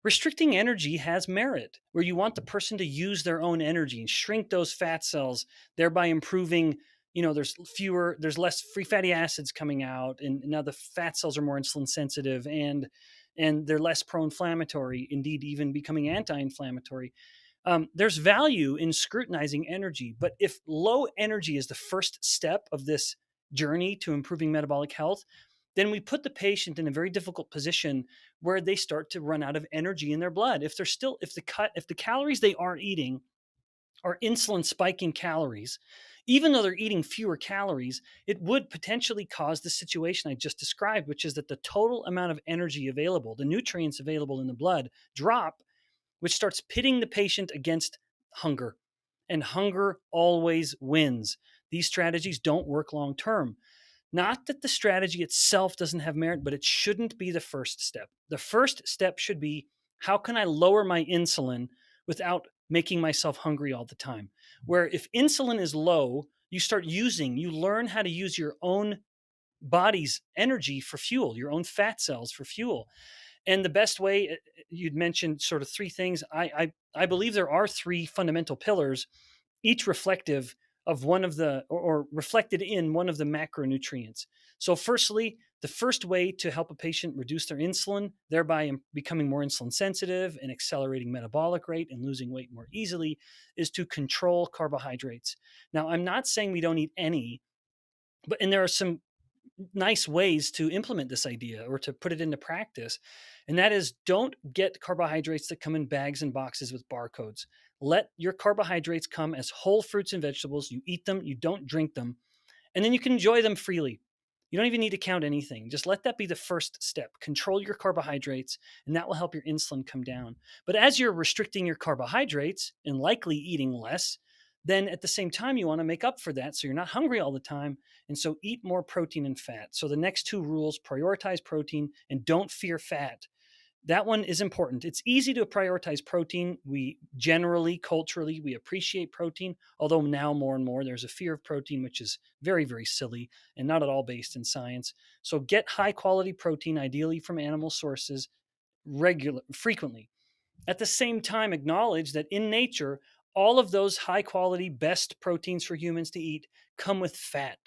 Restricting energy has merit, where you want the person to use their own energy and shrink those fat cells, thereby improving. There's less free fatty acids coming out, and now the fat cells are more insulin sensitive, and they're less pro-inflammatory. Indeed, even becoming anti-inflammatory. There's value in scrutinizing energy, but if low energy is the first step of this journey to improving metabolic health, then we put the patient in a very difficult position where they start to run out of energy in their blood. If the calories they aren't eating are insulin spiking calories, even though they're eating fewer calories, it would potentially cause the situation I just described, which is that the total amount of energy available, the nutrients available in the blood, drop, which starts pitting the patient against hunger. And hunger always wins. These strategies don't work long term. Not that the strategy itself doesn't have merit, but it shouldn't be the first step. The first step should be, how can I lower my insulin without making myself hungry all the time? Where if insulin is low, you learn how to use your own body's energy for fuel, your own fat cells for fuel. And the best way, you'd mentioned sort of three things. I believe there are three fundamental pillars, each reflective of one of the, or reflected in one of the macronutrients. So, firstly, the first way to help a patient reduce their insulin, thereby becoming more insulin sensitive and accelerating metabolic rate and losing weight more easily, is to control carbohydrates. Now, I'm not saying we don't eat any, and there are some nice ways to implement this idea or to put it into practice. And that is, don't get carbohydrates that come in bags and boxes with barcodes. Let your carbohydrates come as whole fruits and vegetables. You eat them, you don't drink them, and then you can enjoy them freely. You don't even need to count anything. Just let that be the first step. Control your carbohydrates, and that will help your insulin come down. But as you're restricting your carbohydrates and likely eating less, then at the same time, you want to make up for that so you're not hungry all the time. And so eat more protein and fat. So the next two rules: prioritize protein and don't fear fat. That one is important. It's easy to prioritize protein. We generally, culturally, we appreciate protein, although now more and more there's a fear of protein, which is very, very silly and not at all based in science. So get high quality protein, ideally from animal sources, frequently. At the same time, acknowledge that in nature, all of those high quality, best proteins for humans to eat come with fat.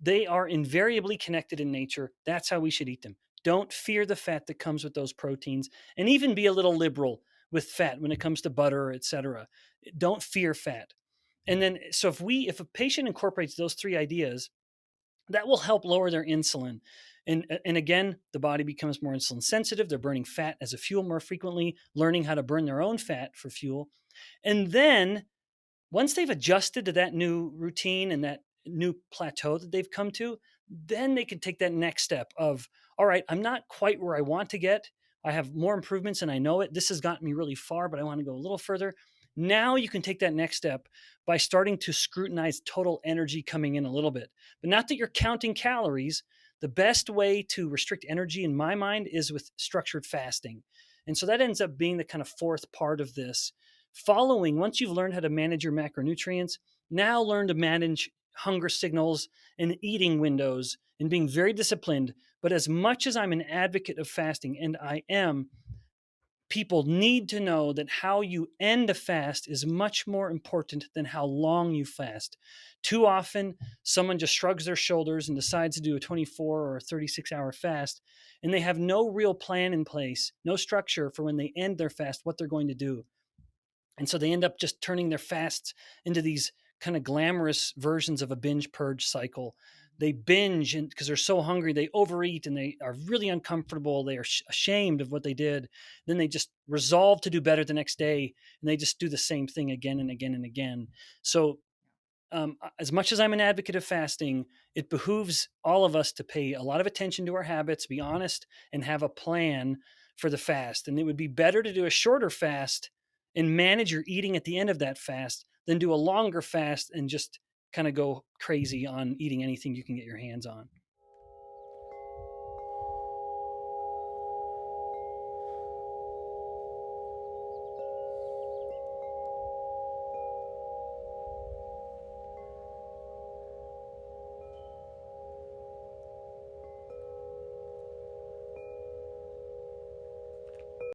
They are invariably connected in nature. That's how we should eat them. Don't fear the fat that comes with those proteins, and even be a little liberal with fat when it comes to butter, etc. Don't fear fat. And then, so if a patient incorporates those three ideas, that will help lower their insulin. And again, the body becomes more insulin sensitive. They're burning fat as a fuel more frequently, learning how to burn their own fat for fuel. And then once they've adjusted to that new routine and that new plateau that they've come to, then they can take that next step of, all right, I'm not quite where I want to get. I have more improvements and I know it. This has gotten me really far, but I want to go a little further. Now you can take that next step by starting to scrutinize total energy coming in a little bit. But not that you're counting calories. The best way to restrict energy, in my mind, is with structured fasting. And so that ends up being the kind of fourth part of this. Once you've learned how to manage your macronutrients, now learn to manage hunger signals and eating windows and being very disciplined. But as much as I'm an advocate of fasting, and I am, people need to know that how you end a fast is much more important than how long you fast. Too often, someone just shrugs their shoulders and decides to do a 24 or 36-hour fast, and they have no real plan in place, no structure for when they end their fast, what they're going to do. And so they end up just turning their fasts into these kind of glamorous versions of a binge purge cycle. They binge and because they're so hungry, they overeat and they are really uncomfortable. They are ashamed of what they did. Then they just resolve to do better the next day, and they just do the same thing again and again and again. So, as much as I'm an advocate of fasting, it behooves all of us to pay a lot of attention to our habits, be honest, and have a plan for the fast. And it would be better to do a shorter fast and manage your eating at the end of that fast than do a longer fast and just kind of go crazy on eating anything you can get your hands on.